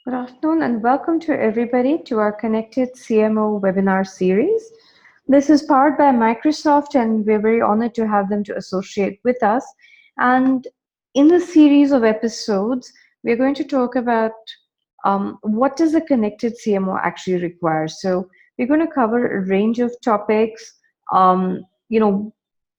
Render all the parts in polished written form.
Good afternoon and welcome to everybody to our Connected CMO webinar series. This is powered by Microsoft and we're very honored to have them to associate with us. And in this series of episodes, we're going to talk about what does a Connected CMO actually require. So we're going to cover a range of topics, um, you know,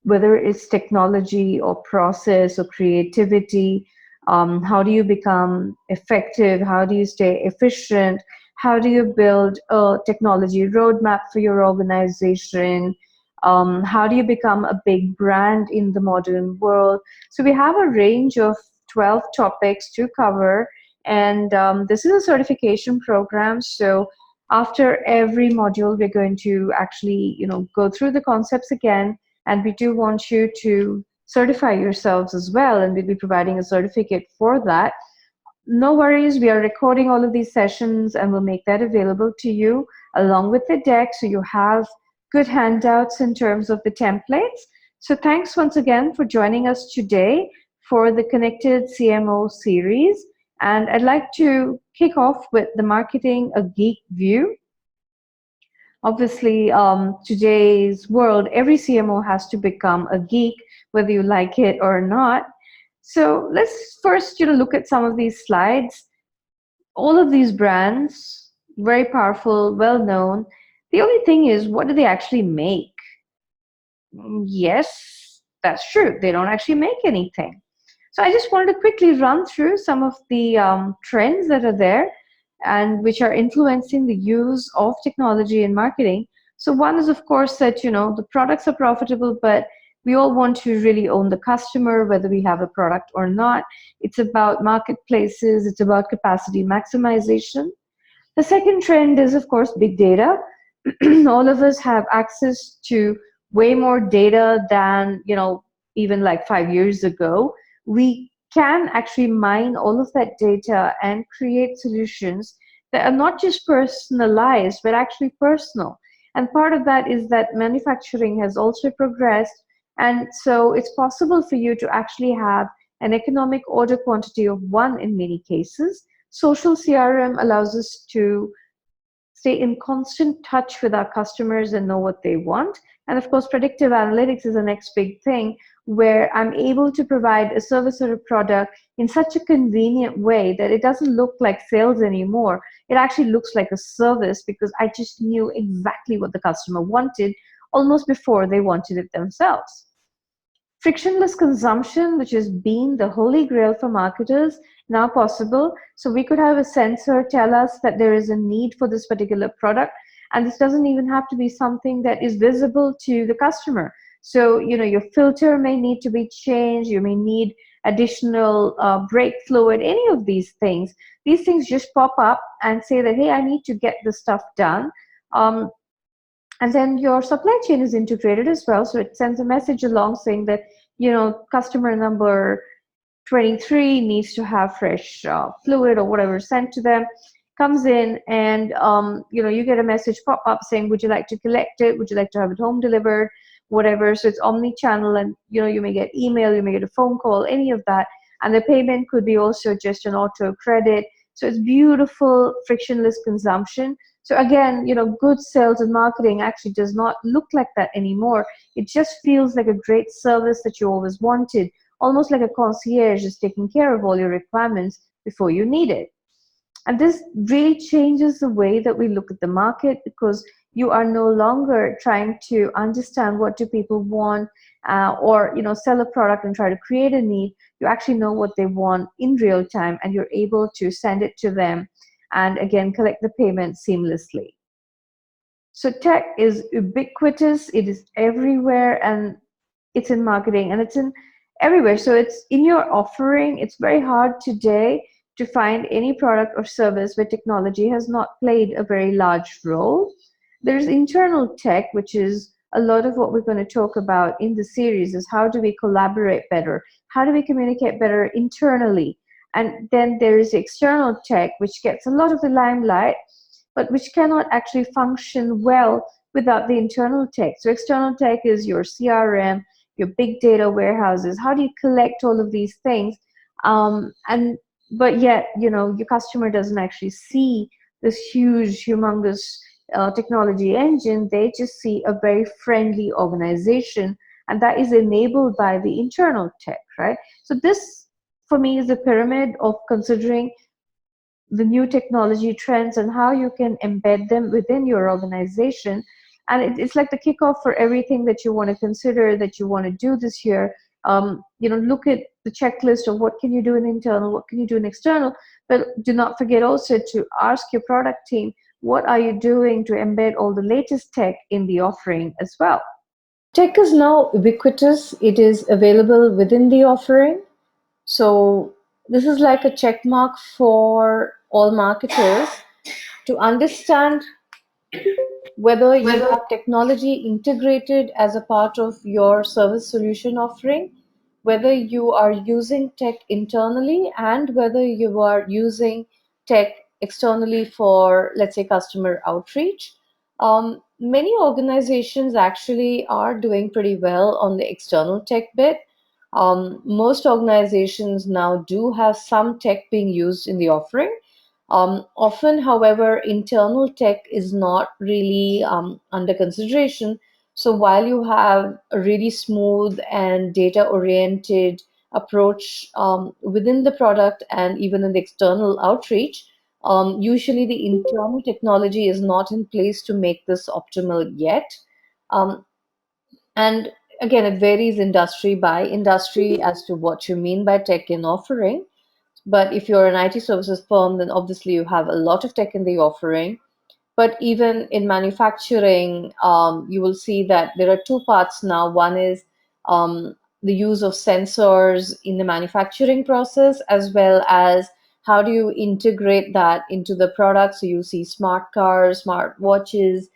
whether it's technology or process or creativity. How do you become effective? How do you stay efficient? How do you build a technology roadmap for your organization? How do you become a big brand in the modern world? So we have a range of 12 topics to cover, and this is a certification program. So after every module, we're going to actually, go through the concepts again, and we do want you to certify yourselves as well, and we'll be providing a certificate for that. No worries, we are recording all of these sessions and we'll make that available to you along with the deck, so you have good handouts in terms of the templates. So thanks once again for joining us today for the Connected CMO series. And I'd like to kick off with the Marketing a Geek View. Obviously, today's world, every CMO has to become a geek, whether you like it or not. So let's first, look at some of these slides. All of these brands, very powerful, well known. The only thing is, what do they actually make? Yes, that's true. They don't actually make anything. So I just wanted to quickly run through some of the trends that are there and which are influencing the use of technology in marketing. So one is, of course, that the products are profitable, but we all want to really own the customer, whether we have a product or not. It's about marketplaces. It's about capacity maximization. The second trend is, of course, big data. All of us have access to way more data than, even like 5 years ago. We can actually mine all of that data and create solutions that are not just personalized, but actually personal. And part of that is that manufacturing has also progressed. And so it's possible for you to actually have an economic order quantity of one in many cases. Social CRM allows us to stay in constant touch with our customers and know what they want. And of course, predictive analytics is the next big thing, where I'm able to provide a service or a product in such a convenient way that it doesn't look like sales anymore. It actually looks like a service because I just knew exactly what the customer wanted almost before they wanted it themselves. Frictionless consumption, which has been the holy grail for marketers, now possible. So we could have a sensor tell us that there is a need for this particular product, and this doesn't even have to be something that is visible to the customer. So, your filter may need to be changed, you may need additional brake fluid, any of these things. These things just pop up and say that, hey, I need to get this stuff done. And then your supply chain is integrated as well. So it sends a message along saying that, customer number 23 needs to have fresh fluid or whatever sent to them, comes in, and you get a message pop up saying, would you like to collect it? Would you like to have it home delivered? Whatever. So it's omni-channel, and you may get email, you may get a phone call, any of that. And the payment could be also just an auto credit. So it's beautiful, frictionless consumption. So again, good sales and marketing actually does not look like that anymore. It just feels like a great service that you always wanted, almost like a concierge is taking care of all your requirements before you need it. And this really changes the way that we look at the market, because you are no longer trying to understand what do people want, or sell a product and try to create a need. You actually know what they want in real time, and you're able to send it to them and again collect the payment seamlessly. So tech is ubiquitous, it is everywhere, and it's in marketing, and it's in everywhere. So it's in your offering. It's very hard today to find any product or service where technology has not played a very large role. There's internal tech, which is a lot of what we're going to talk about in the series, is how do we collaborate better? How do we communicate better internally? And then there is external tech, which gets a lot of the limelight, but which cannot actually function well without the internal tech. So external tech is your CRM, your big data warehouses. How do you collect all of these things? And but yet, your customer doesn't actually see this huge, humongous technology engine. They just see a very friendly organization, and that is enabled by the internal tech, right? So this, for me, is a pyramid of considering the new technology trends and how you can embed them within your organization. And it's like the kickoff for everything that you want to consider, that you want to do this year. Look at the checklist of what can you do in internal, what can you do in external, but do not forget also to ask your product team, what are you doing to embed all the latest tech in the offering as well? Tech is now ubiquitous, it is available within the offering. So, this is like a check mark for all marketers to understand whether you have technology integrated as a part of your service solution offering, whether you are using tech internally, and whether you are using tech externally for, let's say, customer outreach. Many organizations actually are doing pretty well on the external tech bit. Most organizations now do have some tech being used in the offering. Often, however, internal tech is not really under consideration. So while you have a really smooth and data-oriented approach within the product and even in the external outreach, usually the internal technology is not in place to make this optimal yet. Um, and again, it varies industry by industry as to what you mean by tech in offering. But if you're an IT services firm, then obviously you have a lot of tech in the offering. But even in manufacturing, you will see that there are two parts now. One is the use of sensors in the manufacturing process, as well as how do you integrate that into the product. So you see smart cars, smart watches,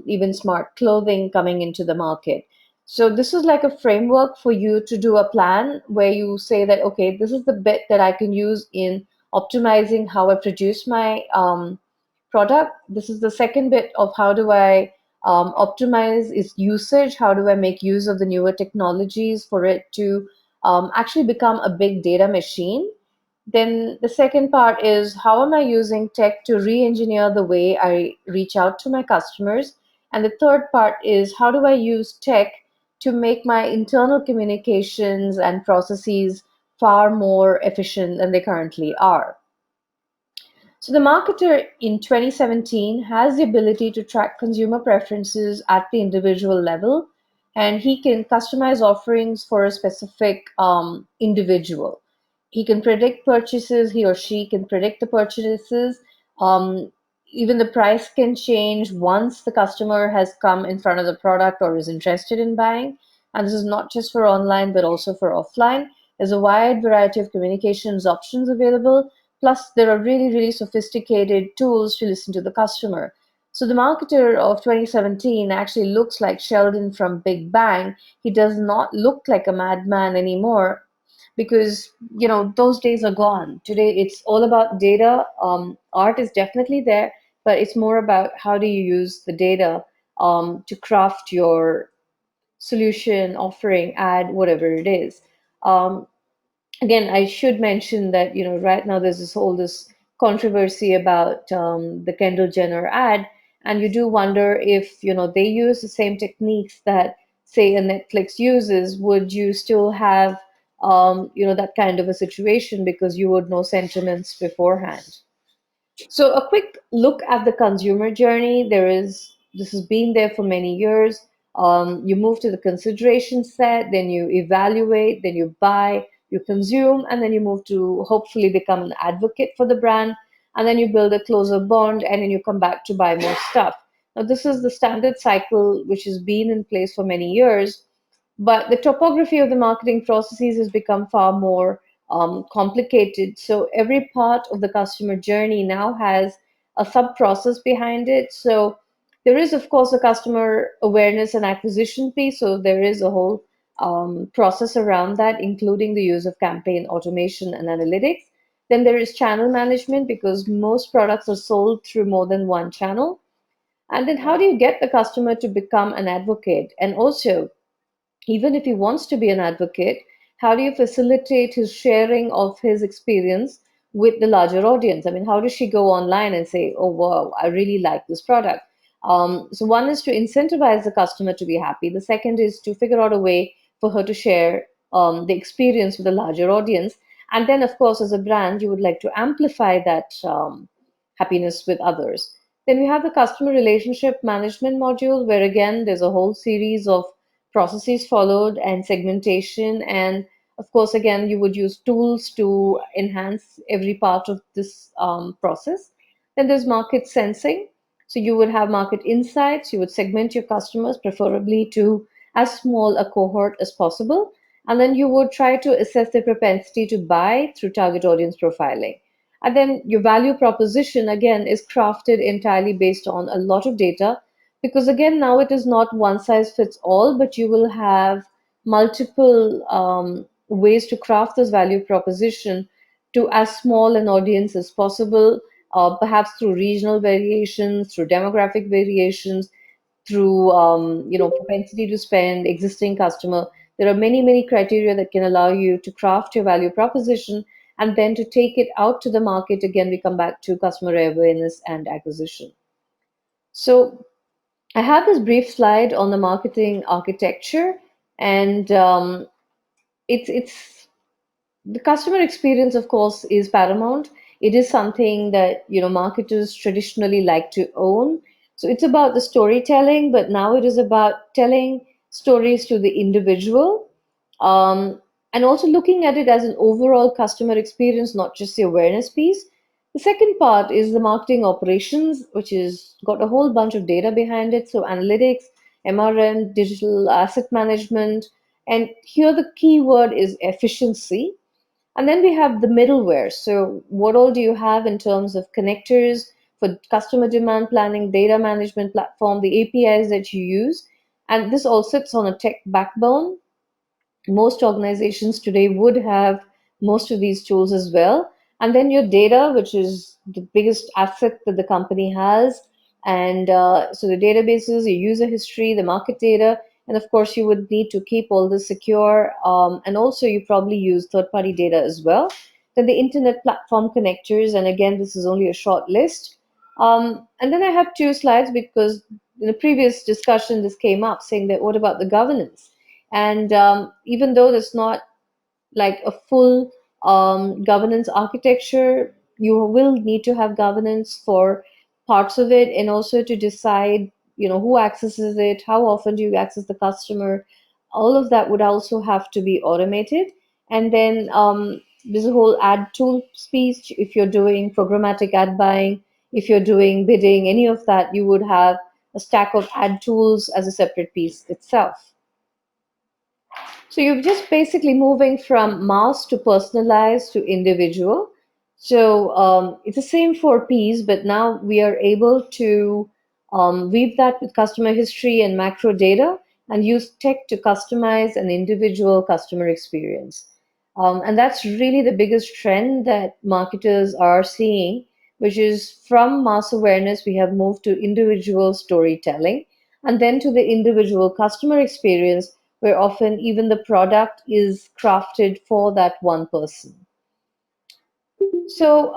even smart clothing coming into the market. So this is like a framework for you to do a plan where you say that, okay, this is the bit that I can use in optimizing how I produce my product. This is the second bit of how do I optimize its usage, how do I make use of the newer technologies for it to actually become a big data machine. Then the second part is how am I using tech to re-engineer the way I reach out to my customers. And the third part is how do I use tech to make my internal communications and processes far more efficient than they currently are. So the marketer in 2017 has the ability to track consumer preferences at the individual level, and he can customize offerings for a specific individual. He can predict purchases, he or she can predict the purchases. Um, Even the price can change once the customer has come in front of the product or is interested in buying. And this is not just for online, but also for offline. There's a wide variety of communications options available. Plus, there are really, really sophisticated tools to listen to the customer. So the marketer of 2017 actually looks like Sheldon from Big Bang. He does not look like a madman anymore because those days are gone. Today, it's all about data. Art is definitely there, but it's more about how do you use the data to craft your solution, offering, ad, whatever it is. Um, Again, I should mention that right now there's this controversy about the Kendall Jenner ad, and you do wonder if they use the same techniques that say a Netflix uses. Would you still have that kind of a situation because you would know sentiments beforehand? So a quick look at the consumer journey. This has been there for many years. You move to the consideration set, then you evaluate, then you buy, you consume, and then you move to hopefully become an advocate for the brand, and then you build a closer bond, and then you come back to buy more stuff. Now, this is the standard cycle which has been in place for many years, but the topography of the marketing processes has become far more complicated. So every part of the customer journey now has a sub process behind it. So there is, of course, a customer awareness and acquisition piece. So there is a whole process around that, including the use of campaign automation and analytics. Then there is channel management because most products are sold through more than one channel. And then how do you get the customer to become an advocate? And also, even if he wants to be an advocate, how do you facilitate his sharing of his experience with the larger audience? I mean, how does she go online and say, oh, wow, I really like this product? So one is to incentivize the customer to be happy. The second is to figure out a way for her to share the experience with a larger audience. And then, of course, as a brand, you would like to amplify that happiness with others. Then we have the customer relationship management module, where again, there's a whole series of processes followed and segmentation. And of course, again, you would use tools to enhance every part of this process. Then there's market sensing. So you would have market insights. You would segment your customers, preferably to as small a cohort as possible. And then you would try to assess their propensity to buy through target audience profiling. And then your value proposition, again, is crafted entirely based on a lot of data because, again, now it is not one size fits all, but you will have multiple ways to craft this value proposition to as small an audience as possible, perhaps through regional variations, through demographic variations, through propensity to spend, existing customer. There are many criteria that can allow you to craft your value proposition and then to take it out to the market. Again, we come back to customer awareness and acquisition. So I have this brief slide on the marketing architecture, and it's the customer experience, of course, is paramount. It is something that marketers traditionally like to own. So it's about the storytelling, but now it is about telling stories to the individual, um, and also looking at it as an overall customer experience, not just the awareness piece. The second part is the marketing operations, which is got a whole bunch of data behind it. So analytics, MRM, digital asset management, and here the key word is efficiency. And then we have the middleware. So, what all do you have in terms of connectors for customer demand planning, data management platform, the APIs that you use? And this all sits on a tech backbone. Most organizations today would have most of these tools as well. And then your data, which is the biggest asset that the company has. And so the databases, your user history, the market data, and of course, you would need to keep all this secure. And also, you probably use third party data as well. Then the internet platform connectors. And again, this is only a short list. And then I have two slides because in the previous discussion, this came up saying that what about the governance? And even though there's not like a full governance architecture, you will need to have governance for parts of it, and also to decide, who accesses it, how often do you access the customer. All of that would also have to be automated. And then there's a whole ad tool piece. If you're doing programmatic ad buying, if you're doing bidding, any of that, you would have a stack of ad tools as a separate piece itself. So you're just basically moving from mass to personalized to individual. So it's the same for P's, but now we are able to weave that with customer history and macro data and use tech to customize an individual customer experience. And that's really the biggest trend that marketers are seeing, which is from mass awareness, we have moved to individual storytelling and then to the individual customer experience where often even the product is crafted for that one person. So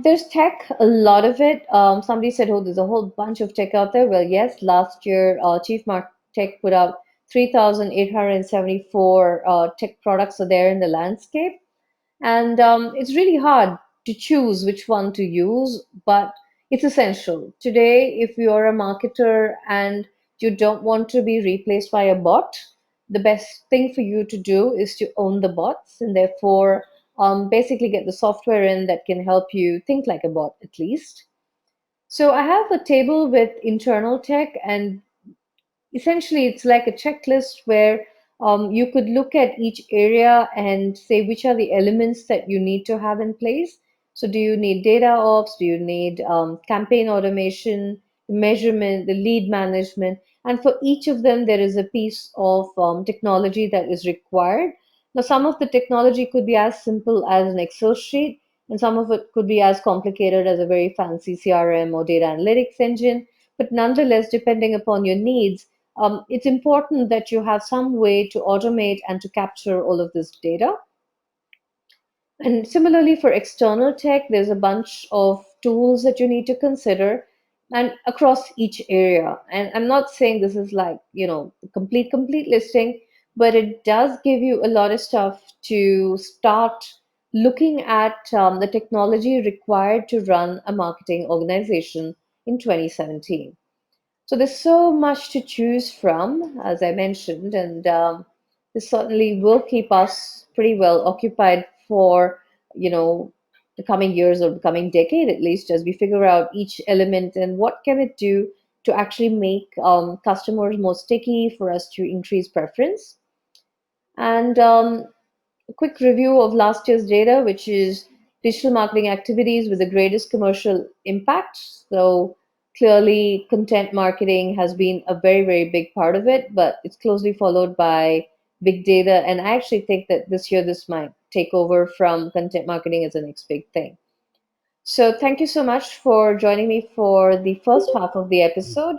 there's tech, a lot of it. Somebody said, "Oh, there's a whole bunch of tech out there." Well, yes, last year Chief Mark Tech put out 3,874 tech products are there in the landscape. And it's really hard to choose which one to use, but it's essential. Today, if you're a marketer and you don't want to be replaced by a bot, the best thing for you to do is to own the bots and therefore basically get the software in that can help you think like a bot at least. So I have a table with internal tech, and essentially it's like a checklist where you could look at each area and say which are the elements that you need to have in place. So do you need data ops, do you need campaign automation, measurement, the lead management, and for each of them there is a piece of technology that is required. Now some of the technology could be as simple as an Excel sheet, and some of it could be as complicated as a very fancy CRM or data analytics engine. But nonetheless, depending upon your needs, it's important that you have some way to automate and to capture all of this data. And similarly, for external tech, there's a bunch of tools that you need to consider and across each area. And I'm not saying this is like, the complete listing, but it does give you a lot of stuff to start looking at the technology required to run a marketing organization in 2017. So there's so much to choose from, as I mentioned, and this certainly will keep us pretty well occupied for, you know, the coming years or the coming decade at least, as we figure out each element and what can it do to actually make customers more sticky for us to increase preference. And a quick review of last year's data, which is digital marketing activities with the greatest commercial impact. So clearly, content marketing has been a very, very big part of it, but it's closely followed by big data. And I actually think that this year this might take over from content marketing as the next big thing. So thank you so much for joining me for the first half of the episode.